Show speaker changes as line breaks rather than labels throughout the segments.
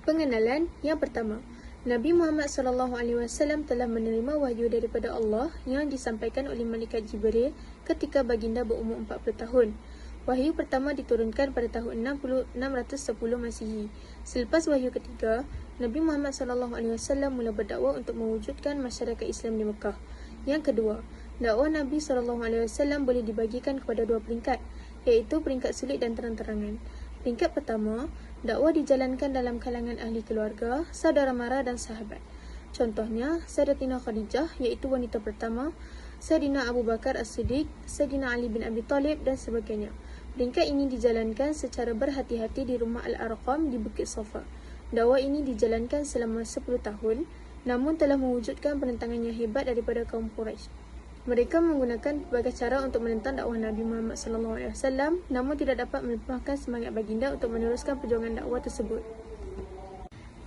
Pengenalan yang pertama, Nabi Muhammad SAW telah menerima wahyu daripada Allah yang disampaikan oleh Malaikat Jibril ketika baginda berumur 40 tahun. Wahyu pertama diturunkan pada tahun 610 Masihi. Selepas wahyu ketiga, Nabi Muhammad SAW mula berdakwah untuk mewujudkan masyarakat Islam di Mekah. Yang kedua, dakwah Nabi SAW boleh dibagikan kepada dua peringkat, iaitu peringkat sulit dan terang-terangan. Peringkat pertama, dakwah dijalankan dalam kalangan ahli keluarga, saudara mara dan sahabat. Contohnya, Sayyidatina Khadijah iaitu wanita pertama, Sayyidina Abu Bakar As-Siddiq, Sayyidina Ali bin Abi Talib dan sebagainya. Peringkat ini dijalankan secara berhati-hati di rumah Al-Arqam di Bukit Safa. Dakwah ini dijalankan selama 10 tahun, namun telah mewujudkan penentangan yang hebat daripada kaum Quraisy. Mereka menggunakan berbagai cara untuk menentang dakwah Nabi Muhammad SAW, namun tidak dapat melemahkan semangat baginda untuk meneruskan perjuangan dakwah tersebut.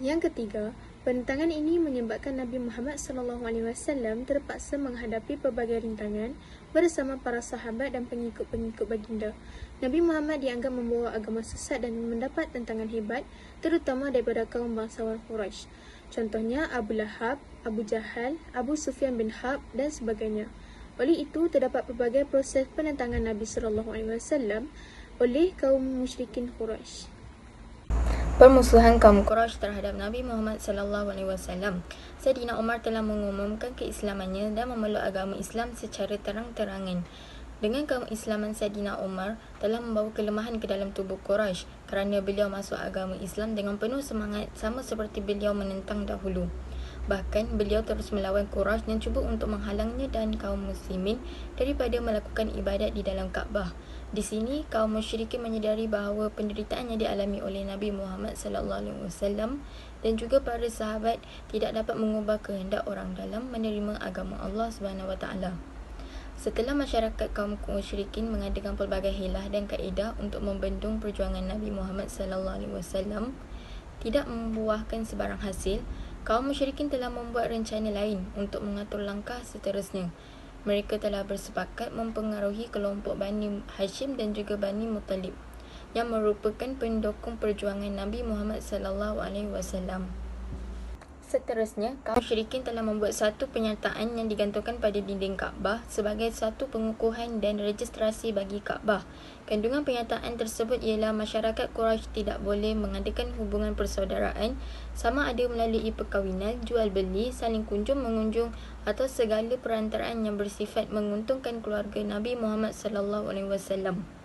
Yang ketiga, penentangan ini menyebabkan Nabi Muhammad SAW terpaksa menghadapi pelbagai rintangan bersama para sahabat dan pengikut-pengikut baginda. Nabi Muhammad dianggap membawa agama sesat dan mendapat tentangan hebat, terutama daripada kaum bangsawan Quraisy. Contohnya Abu Lahab, Abu Jahal, Abu Sufyan bin Harb dan sebagainya. Oleh itu, terdapat pelbagai proses penentangan Nabi SAW oleh kaum musyrikin Quraisy.
Permusuhan kaum Quraisy terhadap Nabi Muhammad SAW. Sayyidina Umar telah mengumumkan keislamannya dan memeluk agama Islam secara terang-terangan. Dengan keislaman Sayyidina Umar telah membawa kelemahan ke dalam tubuh Quraisy kerana beliau masuk agama Islam dengan penuh semangat sama seperti beliau menentang dahulu. Bahkan beliau terus melawan Quraisy dan cuba untuk menghalangnya dan kaum muslimin daripada melakukan ibadat di dalam Kaabah. Di sini kaum musyrikin menyedari bahawa penderitaan yang dialami oleh Nabi Muhammad SAW dan juga para sahabat tidak dapat mengubah kehendak orang dalam menerima agama Allah SWT. Setelah masyarakat kaum musyrikin mengadakan pelbagai hilah dan kaedah untuk membendung perjuangan Nabi Muhammad SAW tidak membuahkan sebarang hasil, kaum musyrikin telah membuat rencana lain untuk mengatur langkah seterusnya. Mereka telah bersepakat mempengaruhi kelompok Bani Hashim dan juga Bani Muttalib yang merupakan pendukung perjuangan Nabi Muhammad SAW. Seterusnya, kaum musyrikin telah membuat satu penyertaan yang digantungkan pada dinding Kaabah sebagai satu pengukuhan dan registrasi bagi Kaabah. Kandungan penyertaan tersebut ialah masyarakat Quraisy tidak boleh mengadakan hubungan persaudaraan sama ada melalui perkahwinan, jual beli, saling kunjung mengunjung atau segala perantaraan yang bersifat menguntungkan keluarga Nabi Muhammad SAW.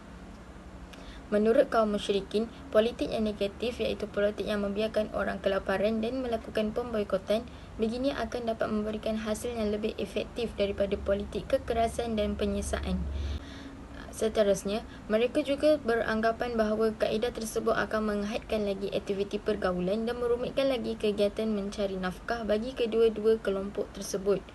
Menurut kaum musyrikin, politik yang negatif iaitu politik yang membiarkan orang kelaparan dan melakukan pemboikotan, begini akan dapat memberikan hasil yang lebih efektif daripada politik kekerasan dan penyiksaan. Seterusnya, mereka juga beranggapan bahawa kaedah tersebut akan menghadkan lagi aktiviti pergaulan dan merumitkan lagi kegiatan mencari nafkah bagi kedua-dua kelompok tersebut.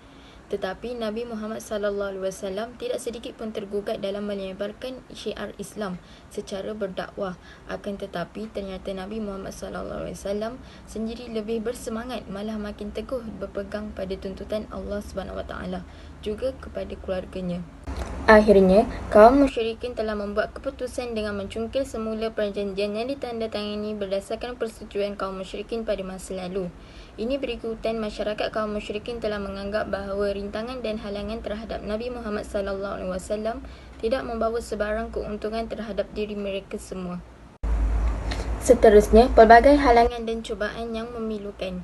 Tetapi Nabi Muhammad SAW tidak sedikit pun tergugat dalam menyebarkan syiar Islam secara berdakwah. Akan tetapi ternyata Nabi Muhammad SAW sendiri lebih bersemangat, malah makin teguh berpegang pada tuntutan Allah SWT juga kepada keluarganya. Akhirnya, kaum musyrikin telah membuat keputusan dengan mencungkil semula perjanjian yang ditandatangani berdasarkan persetujuan kaum musyrikin pada masa lalu. Ini berikutan masyarakat kaum musyrikin telah menganggap bahawa rintangan dan halangan terhadap Nabi Muhammad SAW tidak membawa sebarang keuntungan terhadap diri mereka semua. Seterusnya, pelbagai halangan dan cubaan yang memilukan.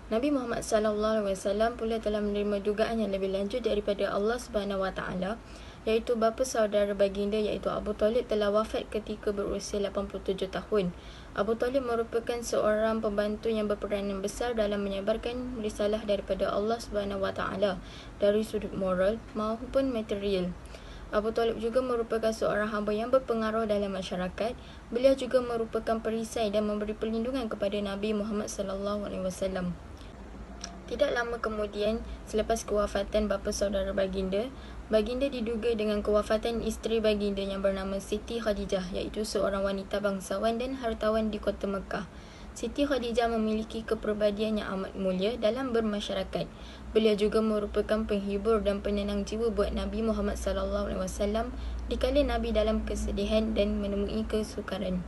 Nabi Muhammad SAW pula telah menerima dugaan yang lebih lanjut daripada Allah SWT, iaitu bapa saudara baginda iaitu Abu Talib telah wafat ketika berusia 87 tahun. Abu Talib merupakan seorang pembantu yang berperanan besar dalam menyebarkan risalah daripada Allah SWT dari sudut moral maupun material. Abu Talib juga merupakan seorang hamba yang berpengaruh dalam masyarakat. Beliau juga merupakan perisai dan memberi perlindungan kepada Nabi Muhammad SAW. Tidak lama kemudian, selepas kewafatan bapa saudara baginda diduga dengan kewafatan isteri baginda yang bernama Siti Khadijah, iaitu seorang wanita bangsawan dan hartawan di kota Mekah. Siti Khadijah memiliki kepribadian yang amat mulia dalam bermasyarakat. Beliau juga merupakan penghibur dan penenang jiwa buat Nabi Muhammad SAW dikala Nabi dalam kesedihan dan menemui kesukaran.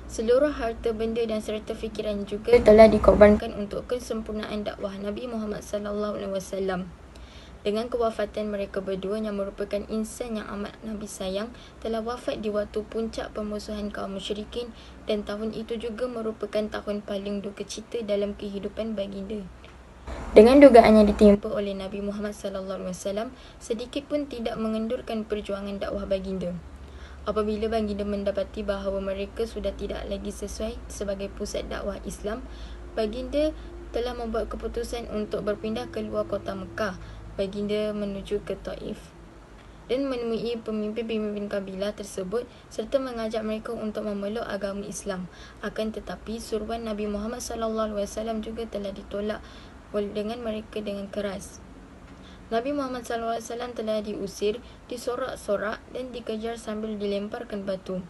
Seluruh harta benda dan serta fikiran juga telah dikorbankan untuk kesempurnaan dakwah Nabi Muhammad SAW. Dengan kewafatan mereka berdua yang merupakan insan yang amat Nabi sayang, telah wafat di waktu puncak permusuhan kaum musyrikin, dan tahun itu juga merupakan tahun paling duka cita dalam kehidupan baginda. Dengan dugaan yang ditimpa oleh Nabi Muhammad SAW, sedikit pun tidak mengendurkan perjuangan dakwah baginda. Apabila baginda mendapati bahawa mereka sudah tidak lagi sesuai sebagai pusat dakwah Islam, baginda telah membuat keputusan untuk berpindah ke luar kota Mekah. Baginda menuju ke Taif dan menemui pemimpin-pemimpin kabilah tersebut serta mengajak mereka untuk memeluk agama Islam. Akan tetapi suruhan Nabi Muhammad SAW juga telah ditolak dengan mereka dengan keras. Nabi Muhammad SAW telah diusir, disorak-sorak dan dikejar sambil dilemparkan batu.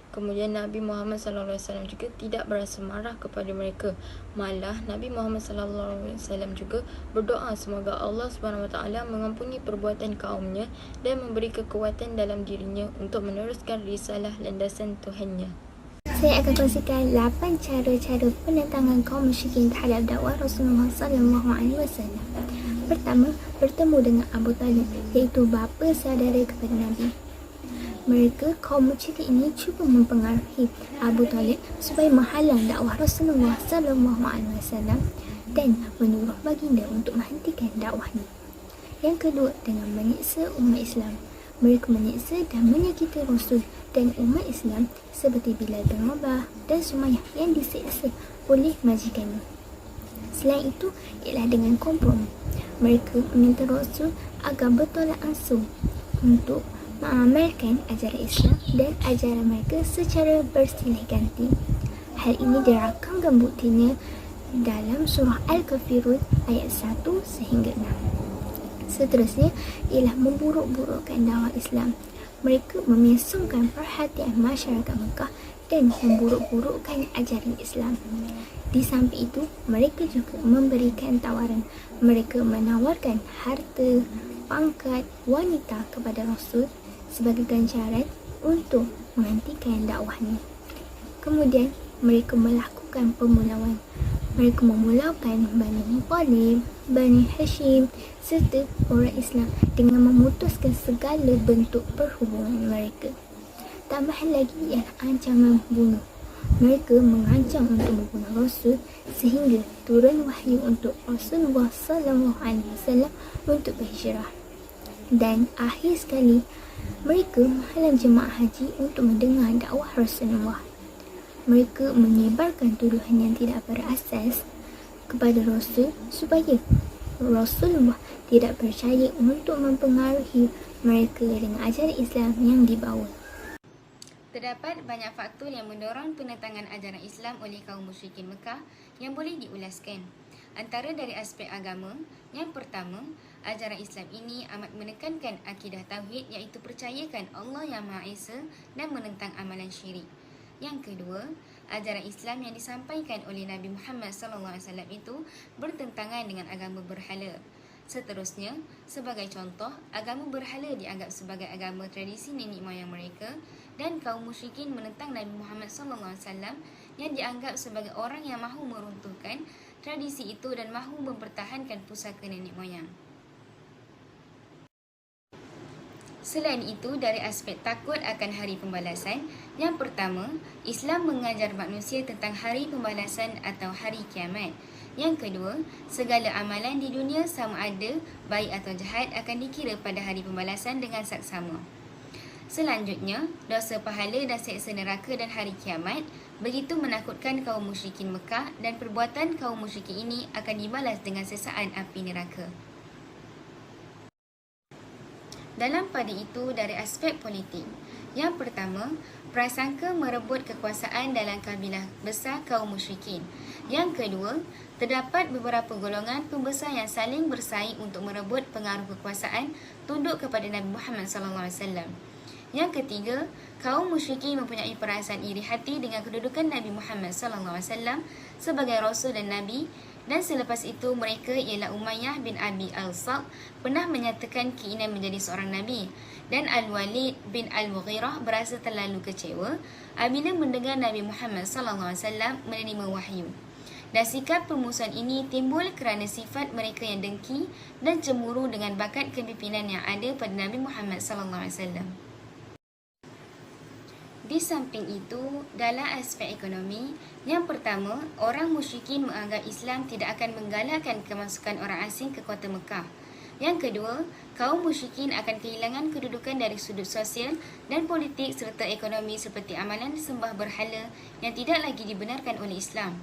Kemudian Nabi Muhammad SAW juga tidak berasa marah kepada mereka. Malah Nabi Muhammad SAW juga berdoa semoga Allah SWT mengampuni perbuatan kaumnya dan memberi kekuatan dalam dirinya untuk meneruskan risalah landasan Tuhannya.
Saya akan kongsikan 8 cara-cara penentangan kaum musyrikin terhadap dakwah Rasulullah SAW. Pertama, bertemu dengan Abu Talib, iaitu bapa saudara kepada Nabi. Mereka, kaum musyrik ini cuba mempengaruhi Abu Talib supaya menghalang dakwah Rasulullah SAW dan menyuruh baginda untuk menghentikan dakwahnya. Yang kedua, dengan menyiksa umat Islam. Mereka menyiksa dan menyakiti Rasul dan umat Islam seperti Bilal bin Rabah dan Sumayyah yang disiksa oleh majikannya. Selain itu, ialah dengan kompromi. Mereka meminta Rasul agar bertolak langsung untuk mengamalkan ajaran Islam dan ajaran mereka secara bersilih ganti. Hal ini dirakamkan buktinya dalam surah Al-Kafirun ayat 1 sehingga 6. Seterusnya ialah memburuk-burukkan dakwah Islam. Mereka memisungkan perhatian masyarakat Mekah dan memburuk-burukkan ajaran Islam. Di samping itu, mereka juga memberikan tawaran. Mereka menawarkan harta, pangkat, wanita kepada Rasul sebagai ganjaran untuk menghentikan dakwahnya. Kemudian, mereka melakukan pemulauan. Mereka memulaukan Bani Muttalib, Bani Hashim serta orang Islam dengan memutuskan segala bentuk perhubungan mereka. Tambahan lagi ialah ancaman bunuh. Mereka mengancam untuk membunuh Rasul sehingga turun wahyu untuk Rasulullah SAW untuk berhijrah. Dan akhir sekali, mereka menghalang jemaah haji untuk mendengar dakwah Rasulullah. Mereka menyebarkan tuduhan yang tidak berasas kepada Rasul supaya Rasulullah tidak percaya untuk mempengaruhi mereka dengan ajaran Islam yang dibawa.
Terdapat banyak faktor yang mendorong penentangan ajaran Islam oleh kaum musyrikin Mekah yang boleh diulaskan. Antara dari aspek agama, yang pertama, ajaran Islam ini amat menekankan akidah tauhid, iaitu percayakan Allah yang Maha Esa dan menentang amalan syirik. Yang kedua, ajaran Islam yang disampaikan oleh Nabi Muhammad SAW itu bertentangan dengan agama berhala. Seterusnya, sebagai contoh, agama berhala dianggap sebagai agama tradisi nenek moyang mereka dan kaum musyrikin menentang Nabi Muhammad SAW yang dianggap sebagai orang yang mahu meruntuhkan tradisi itu dan mahu mempertahankan pusaka nenek moyang. Selain itu, dari aspek takut akan hari pembalasan, yang pertama, Islam mengajar manusia tentang hari pembalasan atau hari kiamat. Yang kedua, segala amalan di dunia sama ada, baik atau jahat, akan dikira pada hari pembalasan dengan saksama. Selanjutnya, dosa pahala dan seksa neraka dan hari kiamat begitu menakutkan kaum musyrikin Mekah dan perbuatan kaum musyrikin ini akan dibalas dengan sesaan api neraka. Dalam pada itu, dari aspek politik, yang pertama, prasangka merebut kekuasaan dalam kabilah besar kaum musyrikin. Yang kedua, terdapat beberapa golongan pembesar yang saling bersaing untuk merebut pengaruh kekuasaan tunduk kepada Nabi Muhammad SAW. Yang ketiga, kaum musyrikin mempunyai perasaan iri hati dengan kedudukan Nabi Muhammad SAW sebagai Rasul dan Nabi Dan selepas itu mereka ialah Umayyah bin Abi Al-Saq pernah menyatakan keinginan menjadi seorang Nabi, dan Al-Walid bin Al-Mughirah berasa terlalu kecewa apabila mendengar Nabi Muhammad SAW menerima wahyu. Dan sikap permusuhan ini timbul kerana sifat mereka yang dengki dan cemburu dengan bakat kepimpinan yang ada pada Nabi Muhammad SAW. Di samping itu, dalam aspek ekonomi, yang pertama, orang musyrikin menganggap Islam tidak akan menggalakkan kemasukan orang asing ke kota Mekah. Yang kedua, kaum musyrikin akan kehilangan kedudukan dari sudut sosial dan politik serta ekonomi seperti amalan sembah berhala yang tidak lagi dibenarkan oleh Islam.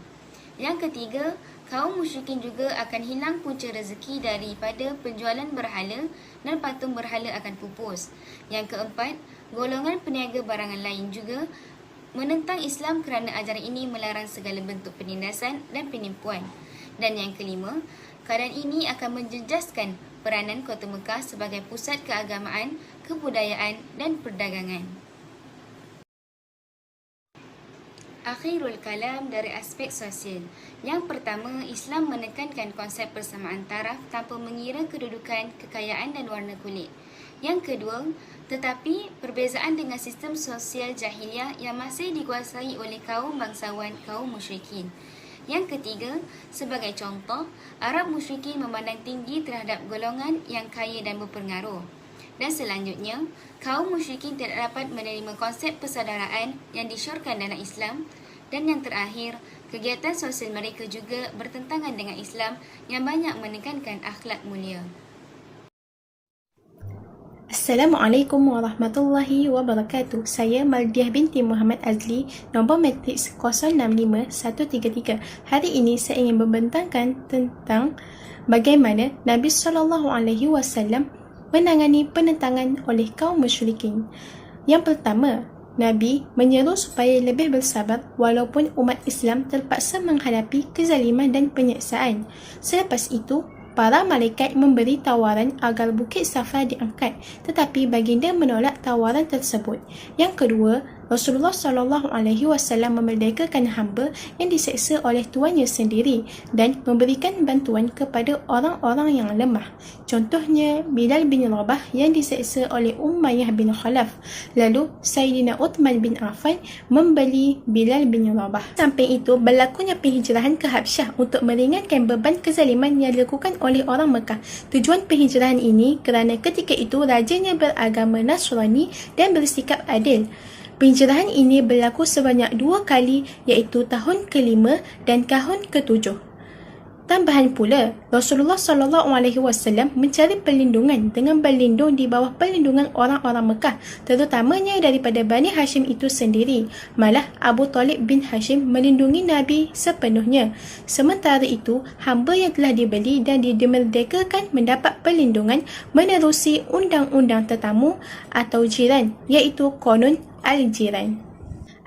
Yang ketiga, kaum musyrikin juga akan hilang punca rezeki daripada penjualan berhala dan patung berhala akan pupus. Yang keempat, golongan peniaga barangan lain juga menentang Islam kerana ajaran ini melarang segala bentuk penindasan dan penipuan. Dan yang kelima, keadaan ini akan menjejaskan peranan kota Mekah sebagai pusat keagamaan, kebudayaan dan perdagangan. Akhirul kalam dari aspek sosial. Yang pertama, Islam menekankan konsep persamaan taraf tanpa mengira kedudukan, kekayaan dan warna kulit. Yang kedua, tetapi perbezaan dengan sistem sosial jahiliah yang masih dikuasai oleh kaum bangsawan kaum musyrikin. Yang ketiga, sebagai contoh, Arab musyrikin memandang tinggi terhadap golongan yang kaya dan berpengaruh. Dan selanjutnya, kaum musyrikin tidak dapat menerima konsep persaudaraan yang disyorkan dalam Islam. Dan yang terakhir, kegiatan sosial mereka juga bertentangan dengan Islam yang banyak menekankan akhlak mulia.
Assalamualaikum warahmatullahi wabarakatuh. Saya Maldiah binti Muhammad Azli, nombor matriks 065133. Hari ini saya ingin membentangkan tentang bagaimana Nabi SAW menangani penentangan oleh kaum musyrikin. Yang pertama, Nabi menyeru supaya lebih bersabar walaupun umat Islam terpaksa menghadapi kezaliman dan penyiksaan. Selepas itu, para malaikat memberi tawaran agar Bukit Safa diangkat, tetapi baginda menolak tawaran tersebut. Yang kedua, Rasulullah SAW memerdekakan hamba yang diseksa oleh tuannya sendiri dan memberikan bantuan kepada orang-orang yang lemah. Contohnya, Bilal bin Rabah yang diseksa oleh Umayyah bin Khalaf. Lalu, Sayyidina Uthman bin Affan membeli Bilal bin Rabah. Sampai itu, berlakunya penghijrahan ke Habsyah untuk meringankan beban kezaliman yang dilakukan oleh orang Mekah. Tujuan penghijrahan ini kerana ketika itu rajanya beragama Nasrani dan bersikap adil. Penghijrahan ini berlaku sebanyak 2 kali, iaitu tahun ke-5 dan tahun ke-7. Tambahan pula, Rasulullah SAW mencari perlindungan dengan berlindung di bawah perlindungan orang-orang Mekah, terutamanya daripada Bani Hashim itu sendiri. Malah Abu Talib bin Hashim melindungi Nabi sepenuhnya. Sementara itu, hamba yang telah dibeli dan dimerdekakan mendapat perlindungan menerusi undang-undang tetamu atau jiran, iaitu Qanun Al-Jiran.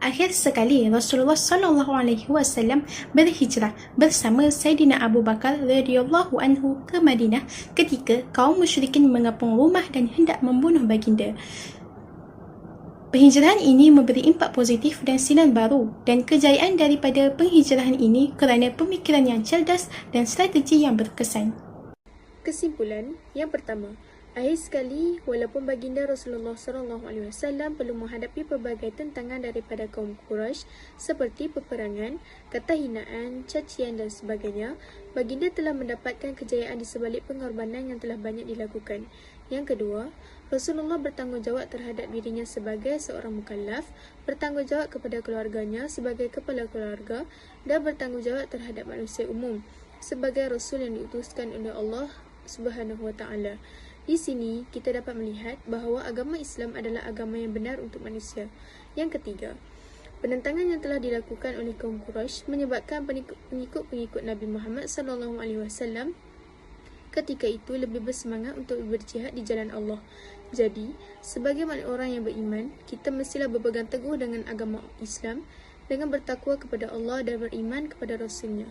Akhir sekali, Rasulullah SAW berhijrah bersama Sayyidina Abu Bakar radhiyallahu anhu ke Madinah ketika kaum musyrikin mengepung rumah dan hendak membunuh baginda. Penghijrahan ini memberi impak positif dan sinar baru, dan kejayaan daripada penghijrahan ini kerana pemikiran yang cerdas dan strategi yang berkesan. Kesimpulan, yang pertama, akhir sekali, walaupun baginda Rasulullah SAW perlu menghadapi pelbagai tentangan daripada kaum Quraisy seperti peperangan, kata hinaan, cacian dan sebagainya, baginda telah mendapatkan kejayaan di sebalik pengorbanan yang telah banyak dilakukan. Yang kedua, Rasulullah bertanggungjawab terhadap dirinya sebagai seorang mukallaf, bertanggungjawab kepada keluarganya sebagai kepala keluarga, dan bertanggungjawab terhadap manusia umum sebagai Rasul yang diutuskan oleh Allah Subhanahu Wa Taala. Di sini, kita dapat melihat bahawa agama Islam adalah agama yang benar untuk manusia. Yang ketiga, penentangan yang telah dilakukan oleh kaum Quraisy menyebabkan pengikut-pengikut Nabi Muhammad SAW ketika itu lebih bersemangat untuk berjihad di jalan Allah. Jadi, sebagai orang yang beriman, kita mestilah berpegang teguh dengan agama Islam dengan bertakwa kepada Allah dan beriman kepada Rasulnya.